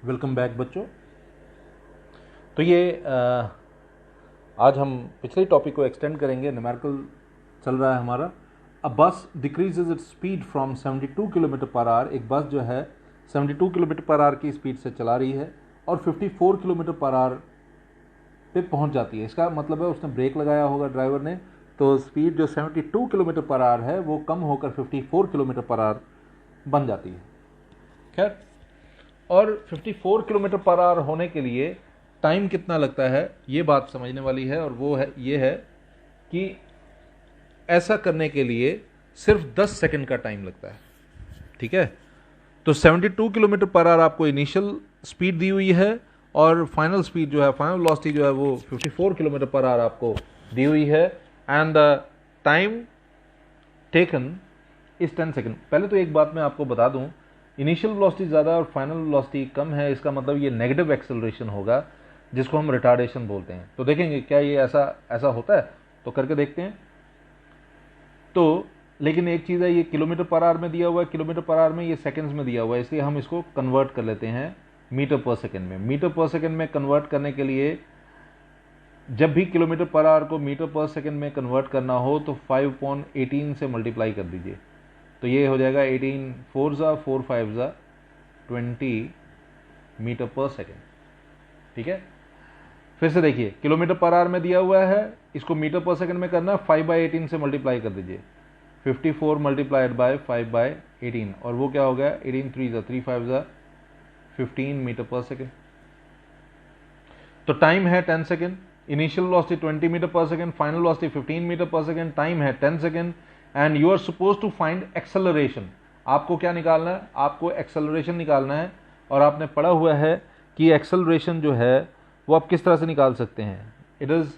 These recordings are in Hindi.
वेलकम बैक बच्चों। तो ये आज हम पिछले टॉपिक को एक्सटेंड करेंगे। न्यूमेरिकल चल रहा है हमारा। अ बस decreases its speed from 72 kilometre per our. एक बस जो है 72 किलोमीटर पर आवर की स्पीड से चला रही है और 54 किलोमीटर पर आवर पे पहुंच जाती है। इसका मतलब है उसने ब्रेक लगाया होगा ड्राइवर ने, तो स्पीड जो 72 किलोमीटर पर आवर है वो कम होकर 54 किलोमीटर पर आवर बन जाती है। खैर, और 54 किलोमीटर पर आवर होने के लिए टाइम कितना लगता है ये बात समझने वाली है, और वो है ये है कि ऐसा करने के लिए सिर्फ 10 सेकंड का टाइम लगता है। ठीक है, तो 72 किलोमीटर पर आवर आपको इनिशियल स्पीड दी हुई है और फाइनल स्पीड जो है, फाइनल वेलोसिटी जो है वो 54 किलोमीटर पर आवर आपको दी हुई है। And the time taken is 10 second. पहले तो एक बात मैं आपको बता दूं, इनिशियल वेलोसिटी ज़्यादा और फाइनल वेलोसिटी कम है, इसका मतलब ये नेगेटिव एक्सेलरेशन होगा, जिसको हम रिटार्डेशन बोलते हैं। तो देखेंगे क्या ये ऐसा होता है, तो करके देखते हैं। तो लेकिन एक चीज़ है, ये किलोमीटर पर आवर में दिया हुआ है, किलोमीटर पर आवर में ये सेकंड्स में दिया हुआ है, इसलिए हम इसको कन्वर्ट कर लेते हैं मीटर पर सेकंड में। मीटर पर सेकंड में कन्वर्ट करने के लिए जब भी किलोमीटर पर आवर को मीटर पर सेकंड में कन्वर्ट करना हो तो 5/18 से मल्टीप्लाई कर दीजिए, तो ये हो जाएगा 18 4 ज़ा 4 5 ज़ा 20 मीटर पर सेकेंड। ठीक है, फिर से देखिए, किलोमीटर पर आवर में दिया हुआ है, इसको मीटर पर सेकंड में करना है, 5/18 से मल्टीप्लाई कर दीजिए, 54 मल्टीप्लाइड बाय 5/18, और वो क्या हो गया 18 3 ज़ा 3 5 ज़ा 15 मीटर पर सेकेंड। तो टाइम है 10 second, initial velocity 20 metre per second, final velocity 15 metre per second, time है 10 second and you are suppose to find acceleration. आपको क्या निकालना है, आपको एक्सेलरेशन निकालना है। और आपने पढ़ा हुआ है कि एक्सेलरेशन जो है वो आप किस तरह से निकाल सकते हैं। It is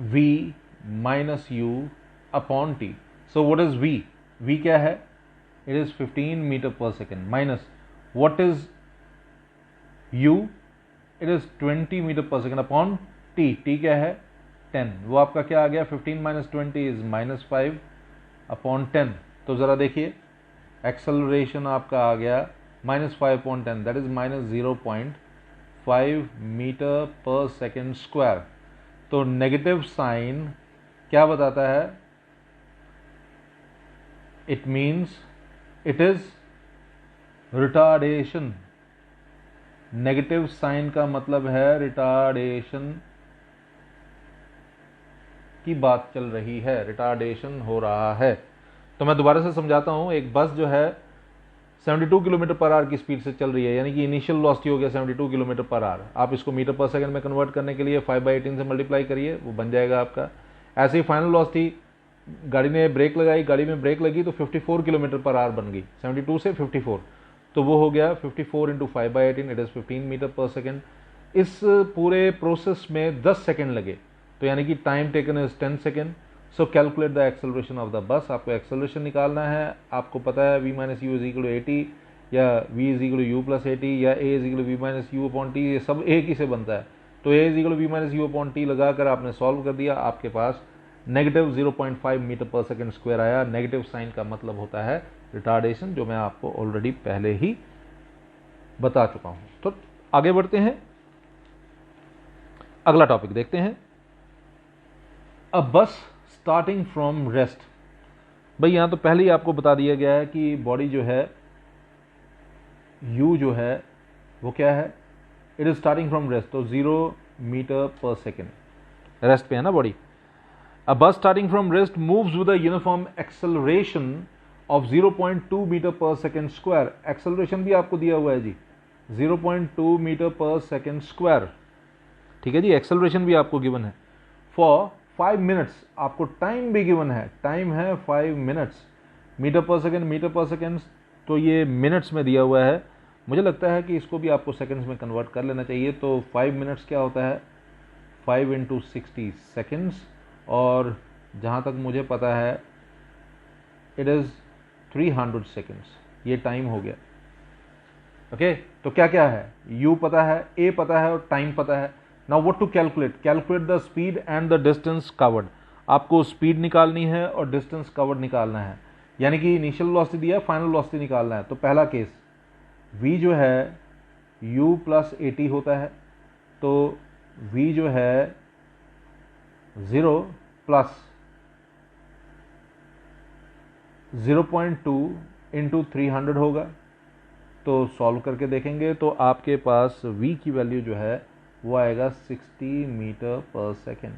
v minus u upon t. So what is v? v क्या है? It is 15 metre per second minus what is u? It is 20 metre per second upon t। t क्या है? 10। वो आपका क्या आ गया, 15 माइनस 20 इज -5 अपॉन 10। तो जरा देखिए, एक्सेलरेशन आपका आ गया -5/10, that is -0.5 metre per second square. तो नेगेटिव साइन क्या बताता है? It means it is retardation. Negative sign का मतलब है रिटार्डेशन की बात चल रही है, रिटार्डेशन हो रहा है। तो मैं दोबारा से समझाता हूं। एक बस जो है 72 किलोमीटर पर आवर की स्पीड से चल रही है, यानी कि इनिशियल वेलोसिटी हो गया 72 किलोमीटर पर आवर। आप इसको मीटर पर सेकंड में कन्वर्ट करने के लिए 5/18 से मल्टीप्लाई करिए, वो बन जाएगा आपका। ऐसे ही फाइनल वेलोसिटी, गाड़ी ने ब्रेक लगाई, गाड़ी में ब्रेक लगी तो 54 किलोमीटर पर आवर बन गई, 72 से 54, तो वो हो गया 54 into 5/18, it is 15 metre per second. इस पूरे प्रोसेस में 10 सेकेंड लगे, तो यानी कि time taken is 10 second. So calculate the acceleration of the bus. आपको एक्सेलरेशन निकालना है। आपको पता है v minus u is equal to 80 या v is equal to u plus 80 या a is equal to v minus u upon t, ये सब एक ही से बनता है। तो a is equal to v minus u upon t लगाकर आपने सॉल्व कर दिया, आपके पास negative 0.5 metre per second square आया। नेगेटिव साइन का मतलब होता है रिटार्डेशन, जो मैं आपको ऑलरेडी पहले ही बता चुका हूं। तो आगे बढ़ते हैं, अगला टॉपिक देखते हैं। अ बस स्टार्टिंग फ्रॉम रेस्ट। भाई यहां तो पहले ही आपको बता दिया गया है कि बॉडी जो है u जो है वो क्या है, it is starting from rest, तो 0 मीटर पर सेकेंड रेस्ट पे है ना body. A bus starting from rest moves with a uniform acceleration of 0.2 metre per second square. Acceleration भी आपको दिया हुआ है जी, 0.2 मीटर पर सेकेंड स्क्वायर। ठीक है जी, एक्सेलरेशन भी आपको गिवन है। फॉर 5 मिनट्स, आपको टाइम भी गिवन है, टाइम है 5 minutes. Metre per second, metre per second, तो ये मिनट्स में दिया हुआ है। मुझे लगता है कि इसको भी आपको सेकेंड्स में कन्वर्ट कर लेना चाहिए। तो 5 मिनट्स क्या होता है, 5 इंटू 60 सेकेंड्स, और जहाँ तक मुझे पता है इट इज़ 300 सेकेंड्स। ये टाइम हो गया। ओके, तो क्या क्या है, u पता है, a पता है और टाइम पता है। Now what to calculate? Calculate the speed and the distance covered. आपको स्पीड निकालनी है और डिस्टेंस कवर्ड निकालना है। यानी कि इनिशियल वेलोसिटी दिया है, फाइनल वेलोसिटी निकालना है। तो पहला केस v जो है u प्लस at होता है, तो v जो है 0 प्लस 0.2 इंटू 300 होगा। तो सॉल्व करके देखेंगे तो आपके पास v की वैल्यू जो है वो आएगा 60 मीटर पर सेकेंड।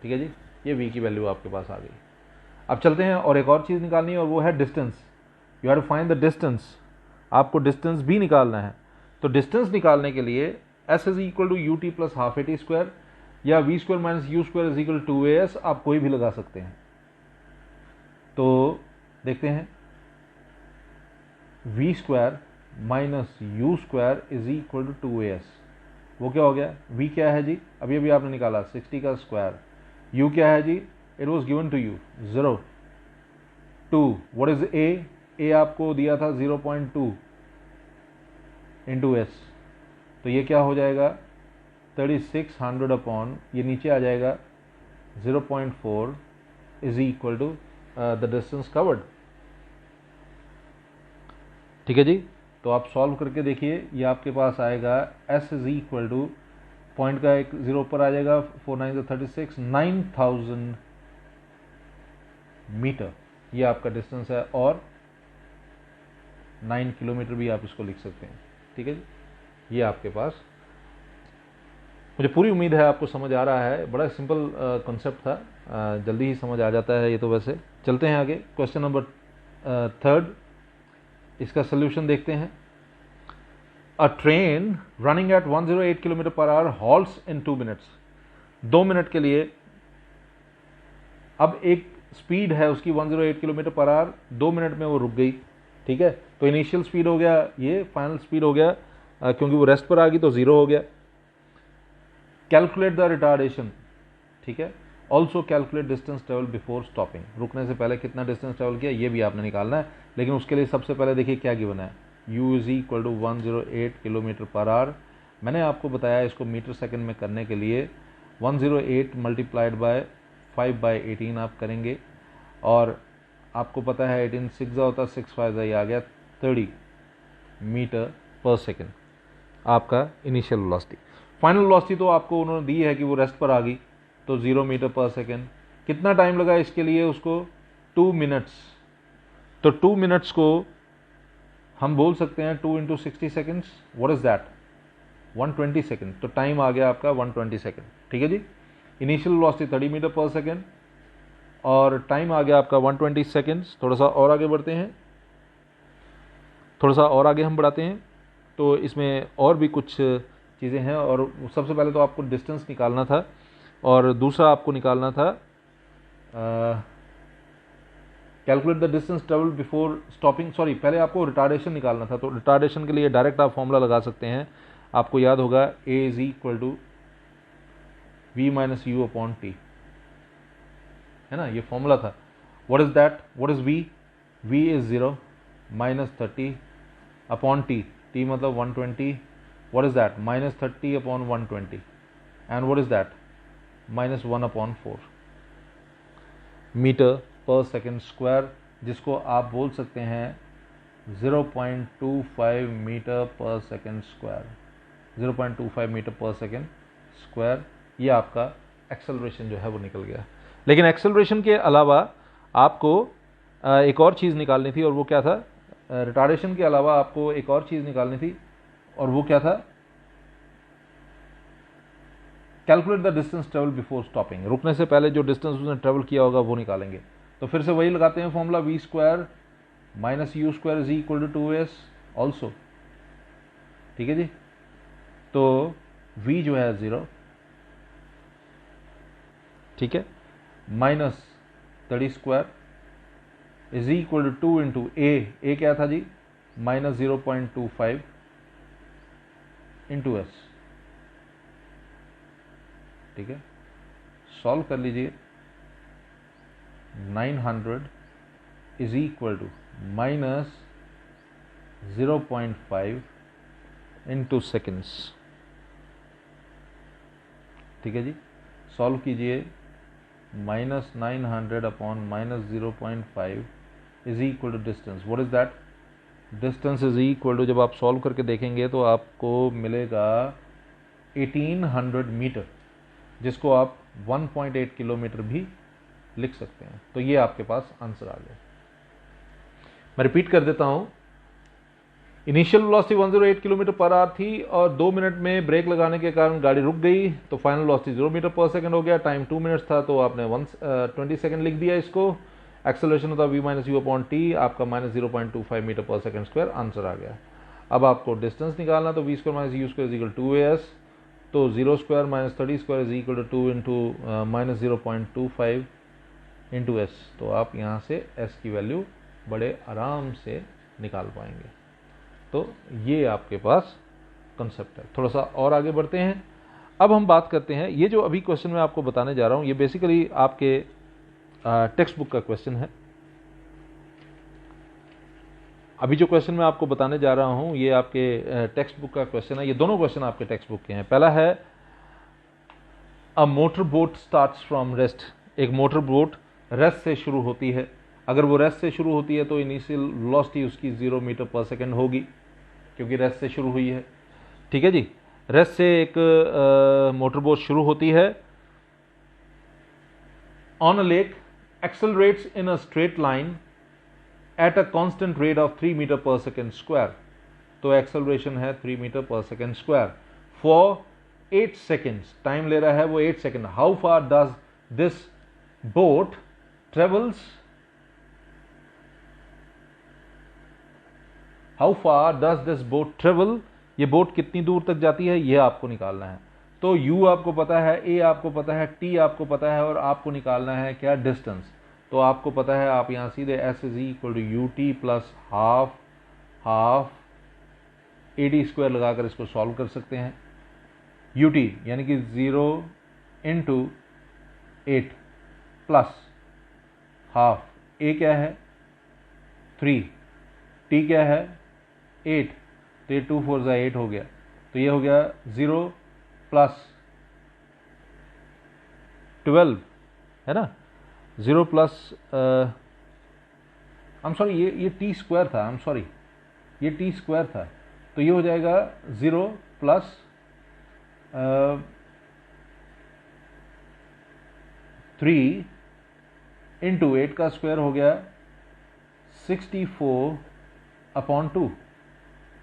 ठीक है जी, ये v की वैल्यू आपके पास आ गई। अब चलते हैं और एक और चीज़ निकालनी है और वो है distance. You have to find the distance, आपको डिस्टेंस भी निकालना है। तो डिस्टेंस निकालने के लिए s is equal to U T plus half A T square या V square minus you square is equal to A S, आप कोई भी लगा सकते हैं। तो देखते हैं, V square minus you square is equal to 2as। वो क्या हो गया, v क्या है जी, अभी अभी आपने निकाला 60 का स्क्वायर। u क्या है जी, it was given to you 0 2 what is a आपको दिया था 0.2 इंटू एस, तो ये क्या हो जाएगा 3600 अपॉन, ये नीचे आ जाएगा 0.4 is equal to the distance covered. ठीक है जी, तो आप सॉल्व करके देखिए, ये आपके पास आएगा s is equal to, point का एक जीरो ऊपर आ जाएगा, 4 9 36, 9000 मीटर ये आपका डिस्टेंस है, और 9 किलोमीटर भी आप इसको लिख सकते हैं। ठीक है जी, ये आपके पास, मुझे पूरी उम्मीद है आपको समझ आ रहा है। बड़ा सिंपल कॉन्सेप्ट था, जल्दी ही समझ आ जाता है ये तो। वैसे चलते हैं आगे, क्वेश्चन नंबर 3, इसका सोल्यूशन देखते हैं। अ train running at 108 kilometre per our halts in 2 minutes. 2 minute के लिए, अब एक स्पीड है उसकी 108 किलोमीटर पर आवर, 2 मिनट में वो रुक गई। ठीक है, तो इनिशियल स्पीड हो गया ये, फाइनल स्पीड हो गया, क्योंकि वो रेस्ट पर आ गई तो 0 हो गया। कैलकुलेट द रिटार्डेशन, ठीक है, also calculate distance travel before stopping. रुकने से पहले कितना डिस्टेंस ट्रेवल किया ये भी आपने निकालना है, लेकिन उसके लिए सबसे पहले देखिए क्या गिवन है, u is equal to 108 kilometre per hour. मैंने आपको बताया इसको मीटर सेकंड में करने के लिए 108 मल्टीप्लाइड बाय 5/18 आप करेंगे, और आपको पता है 18 6 होता है, 6 5 ये आ गया 30 मीटर पर सेकेंड आपका इनिशियल वेलोसिटी। फाइनल वेलोसिटी तो आपको उन्होंने दी है कि वो रेस्ट पर आ गई, तो 0 मीटर पर सेकेंड। कितना टाइम लगा इसके लिए उसको, 2 मिनट्स। तो 2 मिनट्स को हम बोल सकते हैं 2 into 60 seconds, what is that, 120 second. तो टाइम आ गया आपका 120 सेकेंड। ठीक है जी, initial velocity 30 metre per second और टाइम आ गया आपका 120 सेकेंड्स। थोड़ा सा और आगे बढ़ते हैं, थोड़ा सा और आगे हम बढ़ाते हैं। तो इसमें और भी कुछ चीज़ें हैं, और सबसे पहले तो आपको डिस्टेंस निकालना था, और दूसरा आपको निकालना था calculate the distance travel before stopping, sorry पहले आपको रिटार्डेशन निकालना था। तो रिटार्डेशन के लिए डायरेक्ट आप फॉर्मूला लगा सकते हैं, आपको याद होगा a is equal to v minus u upon t, है ना, ये फॉर्मूला था। What is that, what is v, v is 0 minus 30 upon t, t मतलब 120, what is that, minus 30 upon 120, and what is that, minus 1 upon 4 metre per second square, जिसको आप बोल सकते हैं 0.25 metre per second square, 0.25 metre per second square. ये आपका एक्सेलरेशन जो है वो निकल गया। लेकिन एक्सेलरेशन के अलावा आपको एक और चीज़ निकालनी थी, और वो क्या था, रिटार्डेशन के अलावा आपको एक और चीज़ निकालनी थी, और वो क्या था, calculate the distance travel before stopping. रुकने से पहले जो डिस्टेंस उसने ट्रेवल किया होगा वो निकालेंगे। तो फिर से वही लगाते हैं formula, v square minus you square is equal to 2s also. ठीक है जी, तो v जो है 0, ठीक है, minus 30 square is equal to 2 into A क्या था जी, माइनस 0.25 इंटू एस। ठीक है, सॉल्व कर लीजिए, 900 is equal to minus 0.5 into seconds. ठीक है जी, सॉल्व कीजिए, -900 upon -0.5 is equal to distance. What is that? Distance is equal to, जब आप सॉल्व करके देखेंगे तो आपको मिलेगा 1800 मीटर, जिसको आप 1.8 किलोमीटर भी लिख सकते हैं। तो ये आपके पास आंसर आ गया। मैं रिपीट कर देता हूं। Initial velocity 108 kilometre per our थी और 2 मिनट में ब्रेक लगाने के कारण गाड़ी रुक गई, तो final velocity 0 metre per second हो गया। टाइम 2 मिनट्स था तो आपने 20 सेकंड लिख दिया इसको। एक्सेलरेशन होता v minus u upon T, आपका -0.25 metre per second square answer आ गया। अब आपको डिस्टेंस निकालना, तो v square minus you square is equal to 2as, तो 0 square minus 30 square is equal to 2 into -0.25 into s. तो आप यहाँ से s की वैल्यू बड़े आराम से निकाल पाएंगे। तो ये आपके पास कंसेप्ट है। थोड़ा सा और आगे बढ़ते हैं। अब हम बात करते हैं, ये जो अभी क्वेश्चन मैं आपको बताने जा रहा हूँ ये बेसिकली आपके टेक्स्ट बुक का क्वेश्चन है। अभी जो क्वेश्चन मैं आपको बताने जा रहा हूँ ये आपके टेक्स्ट बुक का क्वेश्चन है। ये दोनों क्वेश्चन आपके टेक्स्ट बुक के हैं। पहला है a motor boat starts from rest. एक मोटर बोट रेस्ट से शुरू होती है। अगर वो रेस्ट से शुरू होती है तो इनिशियल वेलोसिटी उसकी 0 मीटर पर सेकंड होगी, क्योंकि रेस्ट से शुरू हुई है। ठीक है जी। रेस्ट से एक मोटर बोट शुरू होती है। On a lake accelerates in a straight line at a constant rate of 3 metre per second square. तो एक्सेलरेशन है 3 metre per second square for 8 seconds. Time ले रहा है वो 8 second. How far does this boat travels, how far does this boat travel, ये बोट कितनी दूर तक जाती है ये आपको निकालना है। तो u आपको पता है, a आपको पता है, t आपको पता है, और आपको निकालना है क्या? डिस्टेंस। तो आपको पता है, आप यहां सीधे s is equal to U T plus half AD square लगाकर इसको सॉल्व कर सकते हैं। ut यानी कि 0 इंटू 8 प्लस हाफ, a क्या है 3, t क्या है 8, तो ये 2 4 8 हो गया। तो ये हो गया 0 प्लस 12 है ना, 0 प्लस आई एम सॉरी ये टी स्क्वायर था, आई एम सॉरी ये टी स्क्वायर था। तो ये हो जाएगा 0 प्लस 3 इंटू 8 का स्क्वायर हो गया 64 अपॉन 2,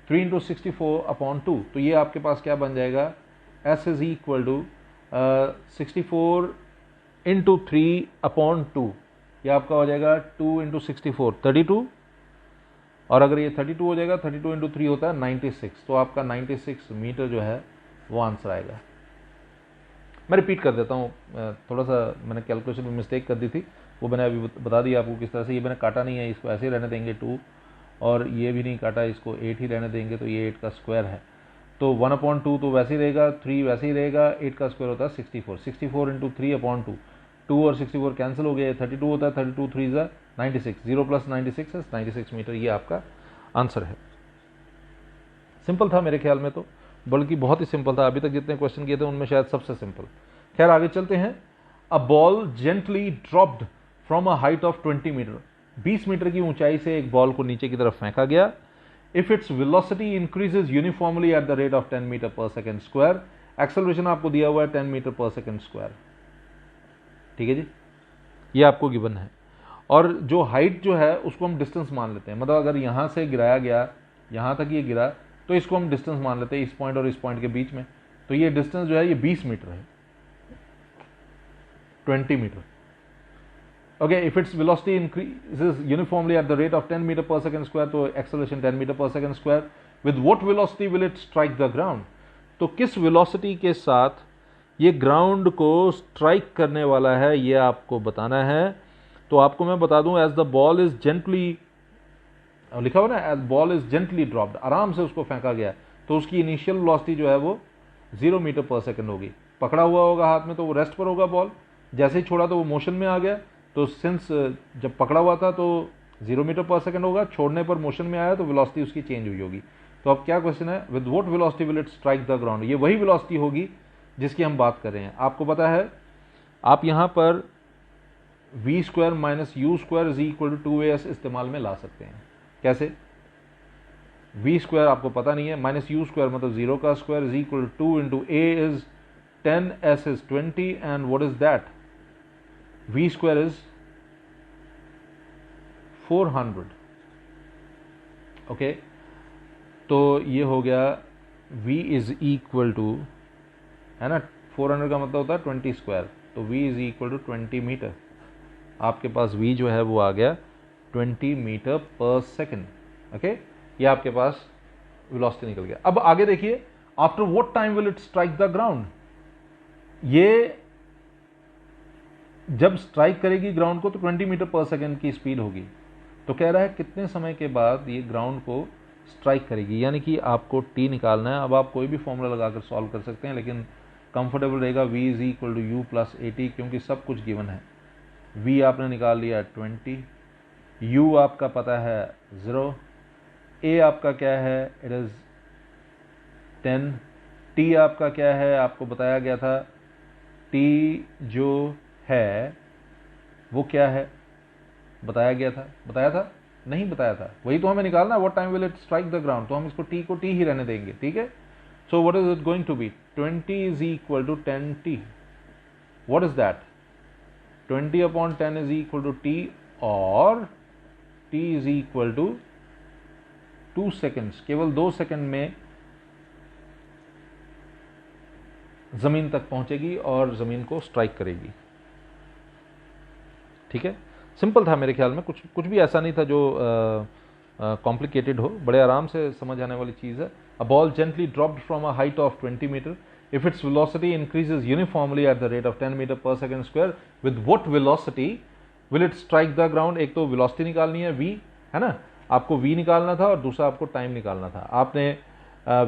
3 इंटू 64 अपॉन 2। तो ये आपके पास क्या बन जाएगा? s is equal to 64 into 3 upon 2। ये आपका हो जाएगा 2 इंटू 64 32, और अगर ये 32 हो जाएगा 32 इंटू 3 होता है 96। तो आपका 96 मीटर जो है वो आंसर आएगा। मैं रिपीट कर देता हूँ, थोड़ा सा मैंने कैलकुलेशन में मिस्टेक कर दी थी, वो मैंने अभी बता दिया आपको किस तरह से। ये मैंने काटा नहीं है, इसको ऐसे ही रहने देंगे 2, और ये भी नहीं काटा, इसको 8 ही रहने देंगे। तो ये 8 का स्क्वायर है, तो 1/2 तो वैसे ही रहेगा, 3 वैसे ही रहेगा, 8 का स्क्वायर होता है 64। 64 इंटू 3/2, 2 और 64 कैंसिल हो गया, 32 होता है, 32 3 ज़ा 96, 0 प्लस 96 है 96 मीटर। ये आपका आंसर है। सिंपल था मेरे ख्याल में, तो बल्कि बहुत ही सिंपल था। अभी तक जितने क्वेश्चन किए थे उनमें शायद सबसे सिंपल। खैर आगे चलते हैं। A ball gently dropped from a height of 20 metre. 20 metre की ऊंचाई से एक बॉल को नीचे की तरफ फेंका गया। If its velocity increases uniformly at the rate of 10 metre per second square. Acceleration आपको दिया हुआ है 10 मीटर पर सेकंड स्क्वायर। ठीक है जी, ये आपको गिवन है। और जो हाइट जो है उसको हम डिस्टेंस मान लेते हैं। मतलब अगर यहां से गिराया गया, यहां तक ये गिरा, तो इसको हम डिस्टेंस मान लेते हैं इस पॉइंट और इस पॉइंट के बीच में। तो ये डिस्टेंस जो है ये 20 मीटर है, 20 metre. Okay, if its velocity increases uniformly at the rate of 10 metre per second square, तो acceleration 10 metre per second square. With what velocity will it strike the ground? तो किस वेलोसिटी के साथ ये ग्राउंड को स्ट्राइक करने वाला है ये आपको बताना है। तो आपको मैं बता दूं, as the ball is gently, लिखा हुआ ना, as ball is gently dropped, आराम से उसको फेंका गया, तो उसकी इनिशियल वेलोसिटी जो है वो 0 मीटर पर सेकंड होगी। पकड़ा हुआ होगा हाथ में तो वो रेस्ट पर होगा बॉल, जैसे ही छोड़ा तो वो मोशन में आ गया। तो सिंस जब पकड़ा हुआ था तो 0 मीटर पर सेकंड होगा, छोड़ने पर मोशन में आया तो वेलोसिटी उसकी चेंज हुई होगी। तो अब क्या क्वेश्चन है? With what velocity will it strike the ground? ये वही वेलोसिटी होगी जिसकी हम बात कर रहे हैं। आपको पता है, आप यहां पर v square minus you square is equal to 2as इस्तेमाल में ला सकते हैं। कैसे? वी स्क्वायर आपको पता नहीं है, माइनस यू स्क्वायर मतलब 0 का square is equal to 2 into a is 10, s is 20 and what is that? V square is 400। Okay, तो ये हो गया v इज इक्वल टू, है ना, 400 का मतलब होता है 20 स्क्वायर, तो v is equal to 20 metre. आपके पास v जो है वो आ गया 20 मीटर पर सेकेंड। ओके, ये आपके पास वेलोसिटी निकल गया। अब आगे देखिए, after what time will it strike the ground? ये जब स्ट्राइक करेगी ग्राउंड को तो 20 मीटर पर सेकेंड की स्पीड होगी। तो कह रहा है कितने समय के बाद ये ग्राउंड को स्ट्राइक करेगी, यानी कि आपको t निकालना है। अब आप कोई भी फॉर्मूला लगाकर सॉल्व कर सकते हैं, लेकिन कंफर्टेबल रहेगा v is equal to u plus a t, क्योंकि सब कुछ गिवन है। v आपने निकाल लिया 20, u आपका पता है 0, a आपका क्या है, इट इज 10, t आपका क्या है, आपको बताया गया था, t जो है वो क्या है, बताया गया था, बताया था नहीं बताया था, वही तो हमें निकालना है। What time will it strike the ground, तो हम इसको t को t ही रहने देंगे, ठीक है। So what is it going to be? 20 is equal to 10t। What is that? 20 upon 10 is equal to t, और t is equal to 2 seconds. केवल 2 सेकेंड में जमीन तक पहुंचेगी और जमीन को स्ट्राइक करेगी। ठीक है, सिंपल था मेरे ख्याल में, कुछ भी ऐसा नहीं था जो कॉम्प्लिकेटेड हो, बड़े आराम से समझ आने वाली चीज़ है। A ball gently dropped from a height of 20 meter, if its velocity increases uniformly at the rate of 10 metre per second square, with what velocity will it strike the ground? एक तो वेलोसिटी निकालनी है v, है ना, आपको v निकालना था, और दूसरा आपको टाइम निकालना था। आपने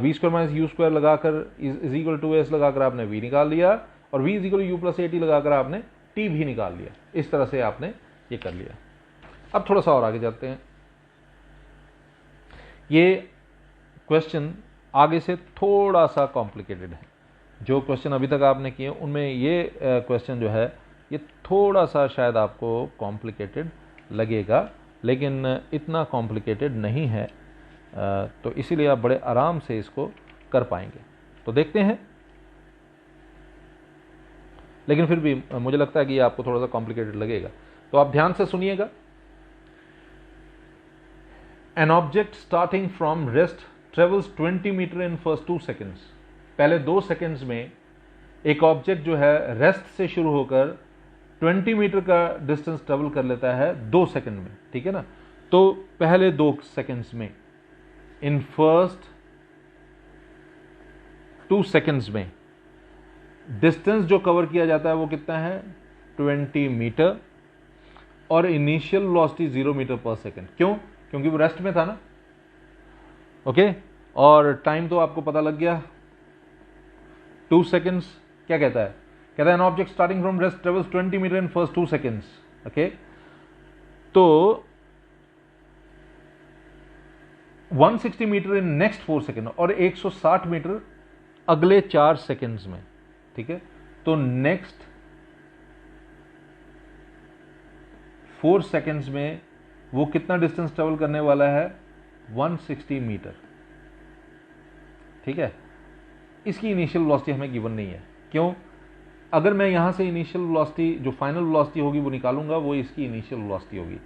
v square minus you square लगाकर इज इक्वल टू एस लगाकर आपने v निकाल लिया, और v is equal to u plus a t लगाकर आपने t भी निकाल लिया। इस तरह से आपने ये कर लिया। अब थोड़ा सा और आगे जाते हैं। ये क्वेश्चन आगे से थोड़ा सा कॉम्प्लिकेटेड है। जो क्वेश्चन अभी तक आपने किए उनमें ये क्वेश्चन जो है ये थोड़ा सा शायद आपको कॉम्प्लिकेटेड लगेगा, लेकिन इतना कॉम्प्लिकेटेड नहीं है, तो इसीलिए आप बड़े आराम से इसको कर पाएंगे। तो देखते हैं, लेकिन फिर भी मुझे लगता है कि ये आपको थोड़ा सा कॉम्प्लिकेटेड लगेगा, तो आप ध्यान से सुनिएगा। An object starting from rest travels 20 metre in first 2 seconds. पहले 2 सेकेंड्स में एक ऑब्जेक्ट जो है रेस्ट से शुरू होकर 20 मीटर का डिस्टेंस ट्रेवल कर लेता है 2 सेकेंड में, ठीक है ना। तो पहले 2 सेकेंड्स में, इन फर्स्ट 2 सेकेंड्स में डिस्टेंस जो कवर किया जाता है वो कितना है? 20 मीटर, और initial velocity 0 metre per second. क्यों? क्योंकि वो रेस्ट में था ना। ओके, और टाइम तो आपको पता लग गया, 2 सेकेंड्स। क्या कहता है? कहता है an object starting from rest travels 20 metre in first 2 seconds. Okay, तो 160 मीटर इन नेक्स्ट 4 सेकेंड, और 160 मीटर अगले 4 सेकेंड्स में, ठीक है। तो नेक्स्ट 4 सेकेंड्स में वो कितना डिस्टेंस ट्रेवल करने वाला है? 160 मीटर, ठीक है। इसकी इनिशियल वेलोसिटी हमें गिवन नहीं है। क्यों? अगर मैं यहां से इनिशियल वेलोसिटी, जो फाइनल वेलोसिटी होगी वो निकालूंगा, वो इसकी इनिशियल वेलोसिटी होगी।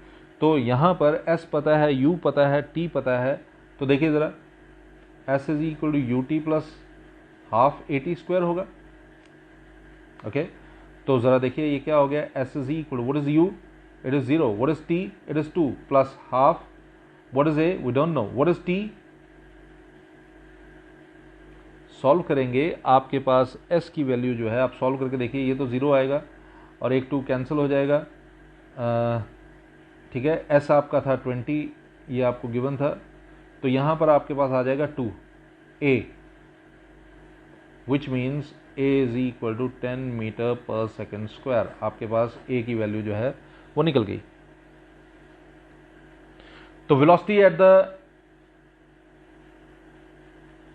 तो यहां पर s पता है, u पता है, t पता है। तो देखिए जरा, s is equal to U T plus half A T square होगा। ओके, तो जरा देखिए ये क्या हो गया? s is equal to, what is u? It is 0। What is t? It is 2 plus half. What is a? We don't know. What is t? Solve करेंगे, आपके पास s की वैल्यू जो है, आप सॉल्व करके देखिए, ये तो 0 आएगा और एक 2 कैंसिल हो जाएगा, ठीक है। s आपका था 20, ये आपको गिवन था, तो यहां पर आपके पास आ जाएगा 2 a, which means a is equal to 10 metre per second square. आपके पास a की वैल्यू जो है वो निकल गई। तो velocity at the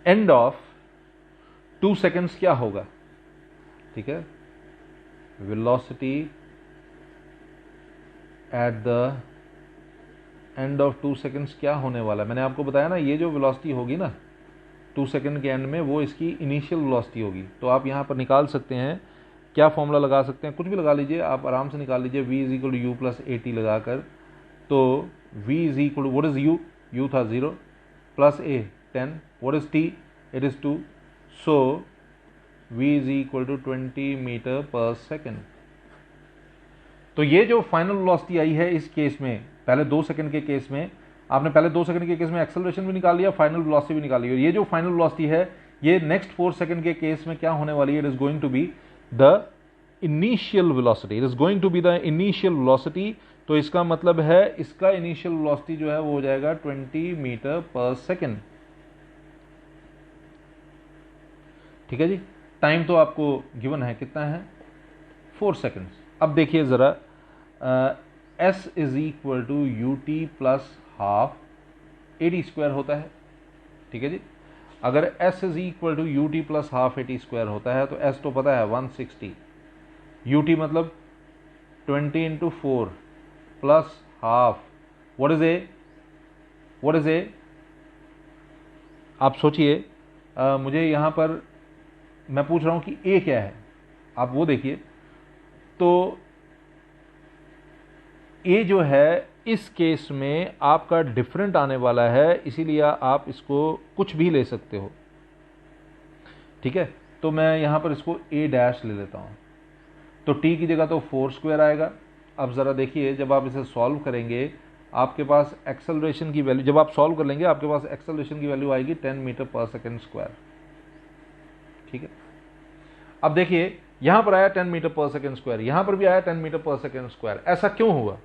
end of 2 seconds क्या होगा? ठीक है, velocity at the end of 2 seconds क्या होने वाला है। मैंने आपको बताया ना, ये जो वेलोसिटी होगी ना 2 सेकेंड के एंड में, वो इसकी इनिशियल वेलोसिटी होगी। तो आप यहाँ पर निकाल सकते हैं, क्या फॉर्मूला लगा सकते हैं, कुछ भी लगा लीजिए, आप आराम से निकाल लीजिए, v is equal to u plus a t लगाकर। तो v is equal to, what is u, u था 0, plus a 10, what is t, it is 2, so v is equal to 20 metre per second. तो ये जो फाइनल वेलोसिटी आई है इस केस में, पहले 2 सेकंड के केस में आपने पहले 2 सेकंड के केस में एक्सेलरेशन भी निकाल लिया, फाइनल वेलोसिटी भी निकाल ली, और ये जो फाइनल वेलोसिटी है ये नेक्स्ट 4 सेकंड के केस में क्या होने वाली है, it is going to be the initial velocity, it is going to be the initial velocity. तो इसका मतलब है इसका इनिशियल वेलोसिटी जो है वो हो जाएगा 20 मीटर पर सेकेंड। ठीक है जी, टाइम तो आपको गिवन है, कितना है, 4 सेकेंड्स। अब देखिए जरा, s is equal to U T plus half A T square होता है। ठीक है जी, अगर s is equal to U T plus half A T square होता है तो s तो पता है 160, यू टी मतलब 20 into 4 plus half, what is a, what is a, आप सोचिए, मुझे यहां पर मैं पूछ रहा हूं कि a क्या है, आप वो देखिए। तो a जो है इस केस में आपका डिफरेंट आने वाला है, इसीलिए आप इसको कुछ भी ले सकते हो। ठीक है, तो मैं यहां पर इसको a डैश ले लेता हूं, तो t की जगह तो 4 स्क्वायर आएगा। अब जरा देखिए, जब आप इसे सॉल्व करेंगे आपके पास एक्सेलरेशन की वैल्यू, जब आप सॉल्व कर लेंगे आपके पास एक्सेलरेशन की वैल्यू आएगी 10 मीटर पर सेकेंड स्क्वायर। ठीक है, अब देखिए यहां पर आया 10 मीटर पर सेकेंड स्क्वायर, यहां पर भी आया 10 मीटर पर सेकेंड स्क्वायर। ऐसा क्यों हुआ,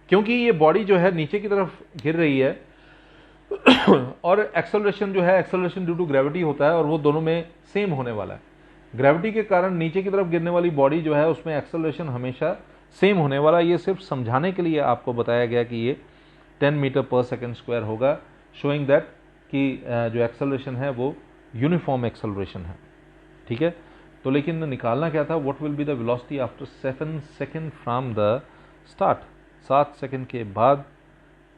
क्योंकि ये बॉडी जो है नीचे की तरफ गिर रही है और एक्सेलरेशन जो है, एक्सेलरेशन ड्यू टू ग्रेविटी होता है और वो दोनों में सेम होने वाला है। ग्रेविटी के कारण नीचे की तरफ गिरने वाली बॉडी जो है उसमें एक्सेलरेशन हमेशा सेम होने वाला। ये सिर्फ समझाने के लिए आपको बताया गया कि ये 10 मीटर पर सेकेंड स्क्वायर होगा, शोइंग दैट कि जो एक्सेलरेशन है वो यूनिफॉर्म एक्सेलरेशन है। ठीक है, तो लेकिन निकालना क्या था, what will be the velocity after 7 second from the start, 7 second के बाद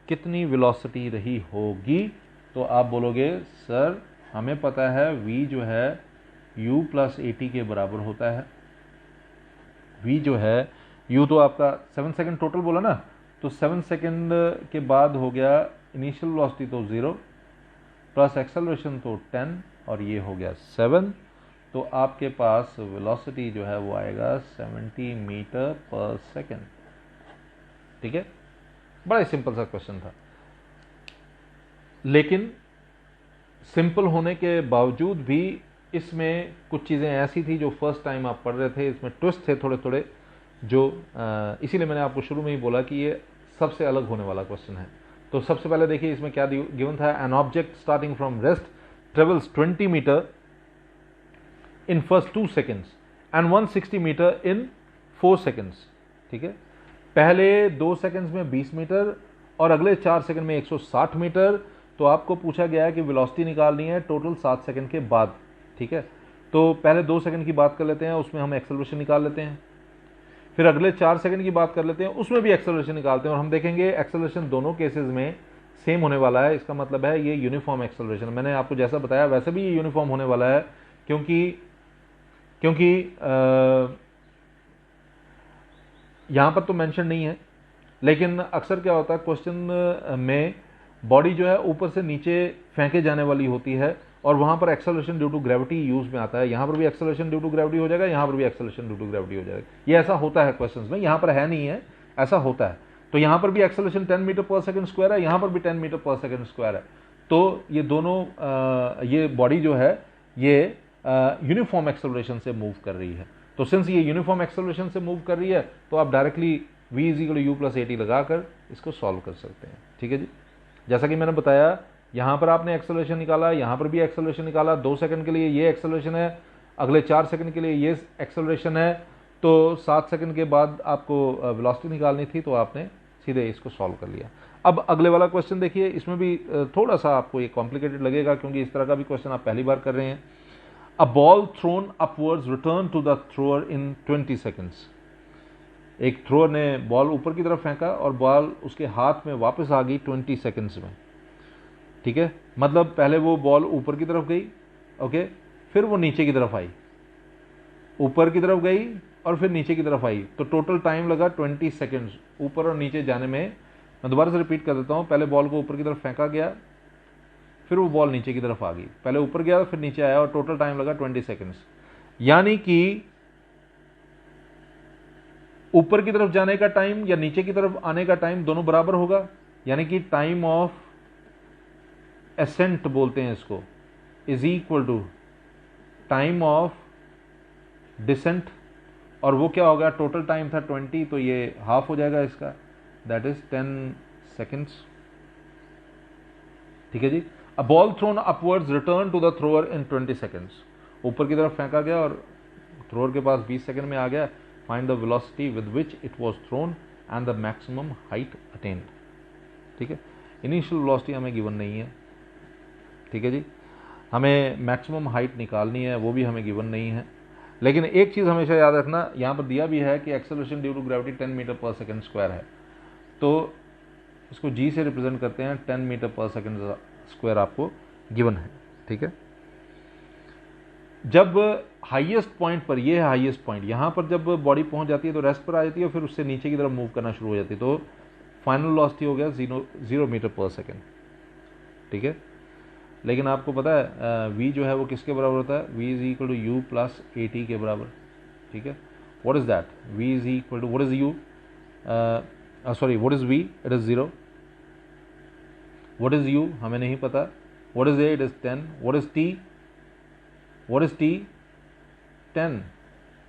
कितनी वेलोसिटी रही होगी। तो आप बोलोगे सर हमें पता है v जो है u प्लस ए टी के बराबर होता है। v जो है, u तो आपका 7 सेकेंड टोटल बोला ना, तो 7 सेकेंड के बाद हो गया इनिशियल वेलोसिटी तो 0 प्लस एक्सेलरेशन तो 10 और ये हो गया 7, तो आपके पास वेलोसिटी जो है वो आएगा 70 मीटर पर सेकेंड। ठीक है, बड़ा ही सिंपल सा क्वेश्चन था, लेकिन सिंपल होने के बावजूद भी इसमें कुछ चीज़ें ऐसी थी जो फर्स्ट टाइम आप पढ़ रहे थे, इसमें ट्विस्ट थे थोड़े थोड़े, जो इसीलिए मैंने आपको शुरू में ही बोला कि ये सबसे अलग होने वाला क्वेश्चन है। तो सबसे पहले देखिए इसमें क्या गिवन था, an object starting from rest travels 20 metre in first 2 seconds and 160 metre in 4 seconds. ठीक है, पहले 2 सेकेंड्स में 20 मीटर और अगले 4 सेकेंड में 160 मीटर। तो आपको पूछा गया है कि वेलोसिटी निकालनी है टोटल 7 सेकेंड के बाद। ठीक है, तो पहले 2 सेकेंड की बात कर लेते हैं, उसमें हम एक्सेलरेशन निकाल लेते हैं, फिर अगले 4 सेकेंड की बात कर लेते हैं, उसमें भी एक्सेलरेशन निकालते हैं, और हम देखेंगे एक्सेलरेशन दोनों केसेस में सेम होने वाला है। इसका मतलब है ये यूनिफॉर्म एक्सेलरेशन, मैंने आपको जैसा बताया वैसे भी ये यूनिफॉर्म होने वाला है, क्योंकि यहां पर तो मेंशन नहीं है, लेकिन अक्सर क्या होता है क्वेश्चन में बॉडी जो है ऊपर से नीचे फेंके जाने वाली होती है और वहां पर acceleration due to gravity use में आता है। यहां पर भी एक्सेलरेशन ड्यू टू ग्रेविटी हो जाएगा, यहां पर भी एक्सेलरेशन ड्यू टू ग्रेविटी हो जाएगा। ये ऐसा होता है क्वेश्चंस में, यहां पर है नहीं है, ऐसा होता है। तो यहां पर भी acceleration 10 metre per second square है, यहां पर भी 10 मीटर पर सेकंड स्क्वायर है। तो ये दोनों ये बॉडी जो है ये यूनिफॉर्म एक्सेलरेशन से मूव कर रही है। तो सिंस ये यूनिफॉर्म एक्सेलरेशन से मूव कर रही है तो आप directly v is equal to u plus a t लगाकर इसको सॉल्व कर सकते हैं। ठीक है जी, जैसा कि मैंने बताया यहां पर आपने एक्सेलरेशन निकाला, यहां पर भी एक्सेलरेशन निकाला, 2 सेकंड के लिए ये एक्सेलरेशन है, अगले 4 सेकंड के लिए ये एक्सेलरेशन है, तो 7 सेकंड के बाद आपको वेलोसिटी निकालनी थी, तो आपने सीधे इसको सॉल्व कर लिया। अब अगले वाला क्वेश्चन देखिए, इसमें भी थोड़ा सा आपको ये कॉम्प्लिकेटेड लगेगा क्योंकि इस तरह का भी क्वेश्चन आप पहली बार कर रहे हैं। A ball thrown upwards return to the thrower in 20 seconds. एक थ्रोअर ने बॉल ऊपर की तरफ फेंका और बॉल उसके हाथ में वापस आ गई 20 सेकंड्स में, ठीक है। मतलब पहले वो बॉल ऊपर की तरफ गई, ओके, फिर वो नीचे की तरफ आई, ऊपर की तरफ गई और फिर नीचे की तरफ आई, तो टोटल टाइम लगा 20 सेकंड्स ऊपर और नीचे जाने में। मैं दोबारा से रिपीट कर देता हूँ, पहले बॉल को ऊपर की तरफ फेंका गया, फिर वो बॉल नीचे की तरफ आ गई, पहले ऊपर गया फिर नीचे आया और टोटल टाइम लगा 20 सेकंड्स। यानी कि ऊपर की तरफ जाने का टाइम या नीचे की तरफ आने का टाइम दोनों बराबर होगा, यानी कि टाइम ऑफ एसेंट बोलते हैं इसको, is equal to time of descent, और वो क्या होगा, टोटल टाइम था 20, तो ये हाफ हो जाएगा इसका, दैट इज 10 सेकेंड्स, ठीक है जी। A ball thrown upwards return to the thrower in 20 seconds, ऊपर की तरफ फेंका गया और थ्रोअर के पास 20 सेकेंड में आ गया। Find the velocity with which it was thrown and the maximum height attend, ठीक है। इनिशियल वेलोसिटी हमें गिवन नहीं है, ठीक है जी, हमें मैक्सिमम हाइट निकालनी है, वो भी हमें गिवन नहीं है। लेकिन एक चीज़ हमेशा याद रखना, यहाँ पर दिया भी है कि acceleration due to gravity 10 metre per second square है, तो इसको जी से रिप्रेजेंट करते हैं, 10 मीटर पर सेकेंड स्क्वायर आपको गिवन है, ठीक है। जब हाईएस्ट पॉइंट पर, ये है हाईएस्ट पॉइंट, यहाँ पर जब बॉडी पहुँच जाती है तो रेस्ट पर आ जाती है और फिर उससे नीचे की तरफ मूव करना शुरू हो जाती है, तो फाइनल वेलोसिटी हो गया 0 मीटर पर सेकेंड, ठीक है। लेकिन आपको पता है v जो है वो किसके बराबर होता है, v is equal to u plus a t के बराबर, ठीक है। What is that, v is equal to what is u, sorry what is v, it is 0, what is u हमें नहीं पता, what is a, it is 10, what is t, what is t, 10,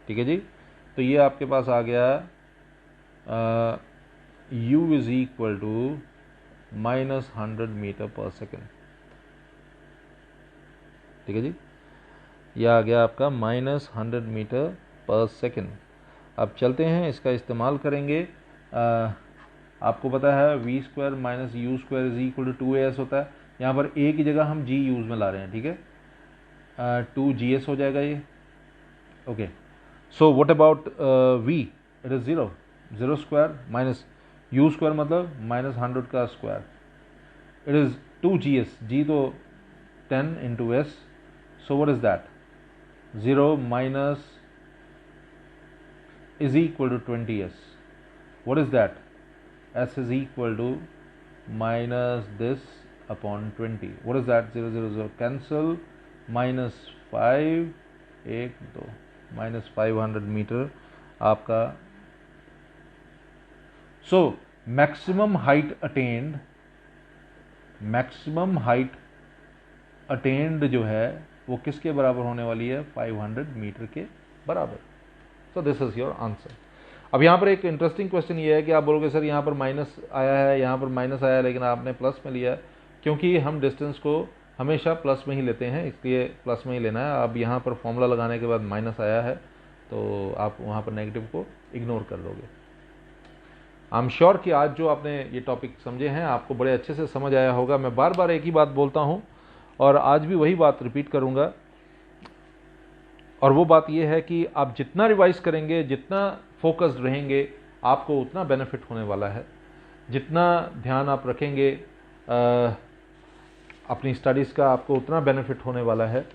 ठीक है जी। तो ये आपके पास आ गया u is equal to -100 metre per second, ठीक है जी। यह आ गया आपका -100 मीटर पर सेकेंड। अब चलते हैं, इसका इस्तेमाल करेंगे। आपको पता है v square minus you square is equal to 2as होता है, यहाँ पर a की जगह हम g यूज में ला रहे हैं, ठीक है, 2gs हो जाएगा ये, okay. So what about v, it is 0 square minus you square मतलब -100 का square, it is 2gs, g तो 10 into s, so what is that, 0 minus is equal to 20s, what is that, s is equal to minus this upon 20, what is that, 0 0 0 cancel, minus 5 1 2 minus 500 metre आपका। so maximum height attained, maximum height attend जो है वो किसके बराबर होने वाली है, 500 मीटर के बराबर। So this is your answer. अब यहाँ पर एक इंटरेस्टिंग क्वेश्चन ये है कि आप बोलोगे सर यहाँ पर माइनस आया है, यहाँ पर माइनस आया है, लेकिन आपने प्लस में लिया है, क्योंकि हम डिस्टेंस को हमेशा प्लस में ही लेते हैं, इसलिए प्लस में ही लेना है। अब यहाँ पर फॉर्मूला लगाने के बाद माइनस आया है तो आप वहाँ पर नेगेटिव को इग्नोर कर दोगे। आई एम श्योर कि आज जो आपने ये टॉपिक समझे हैं आपको बड़े अच्छे से समझ आया होगा। मैं बार बार एक ही बात बोलता हूँ और आज भी वही बात रिपीट करूँगा, और वो बात ये है कि आप जितना रिवाइज करेंगे, जितना फोकस्ड रहेंगे, आपको उतना बेनिफिट होने वाला है। जितना ध्यान आप रखेंगे अपनी स्टडीज़ का, आपको उतना बेनिफिट होने वाला है।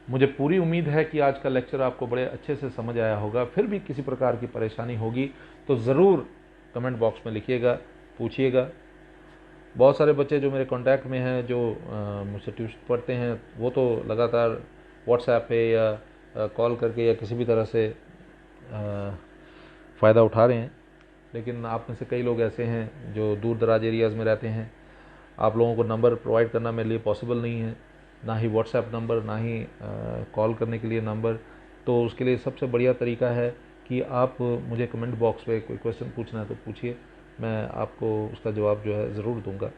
मुझे पूरी उम्मीद है कि आज का लेक्चर आपको बड़े अच्छे से समझ आया होगा। फिर भी किसी प्रकार की परेशानी होगी तो ज़रूर कमेंट बॉक्स में लिखिएगा, पूछिएगा। बहुत सारे बच्चे जो मेरे कांटेक्ट में हैं, जो मुझसे ट्यूशन पढ़ते हैं, वो तो लगातार व्हाट्सएप पे या कॉल करके या किसी भी तरह से फ़ायदा उठा रहे हैं। लेकिन आप में से कई लोग ऐसे हैं जो दूर दराज एरियाज़ में रहते हैं। आप लोगों को नंबर प्रोवाइड करना मेरे लिए पॉसिबल नहीं है, ना ही व्हाट्सएप नंबर, ना ही कॉल करने के लिए नंबर। तो उसके लिए सबसे बढ़िया तरीका है कि आप मुझे कमेंट बॉक्स पे कोई क्वेश्चन पूछना है तो पूछिए, मैं आपको उसका जवाब जो है ज़रूर दूंगा।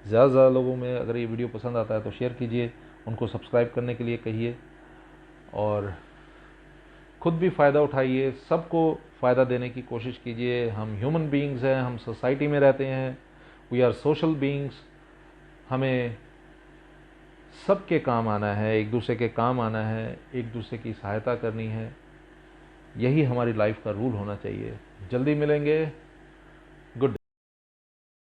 ज़्यादा से ज़्यादा लोगों में अगर ये वीडियो पसंद आता है तो शेयर कीजिए, उनको सब्सक्राइब करने के लिए कहिए और खुद भी फ़ायदा उठाइए, सबको फ़ायदा देने की कोशिश कीजिए। हम ह्यूमन बीइंग्स हैं, हम सोसाइटी में रहते हैं, वी आर सोशल बीइंग्स। हमें सबके काम आना है, एक दूसरे के काम आना है, एक दूसरे की सहायता करनी है। यही हमारी लाइफ का रूल होना चाहिए। जल्दी मिलेंगे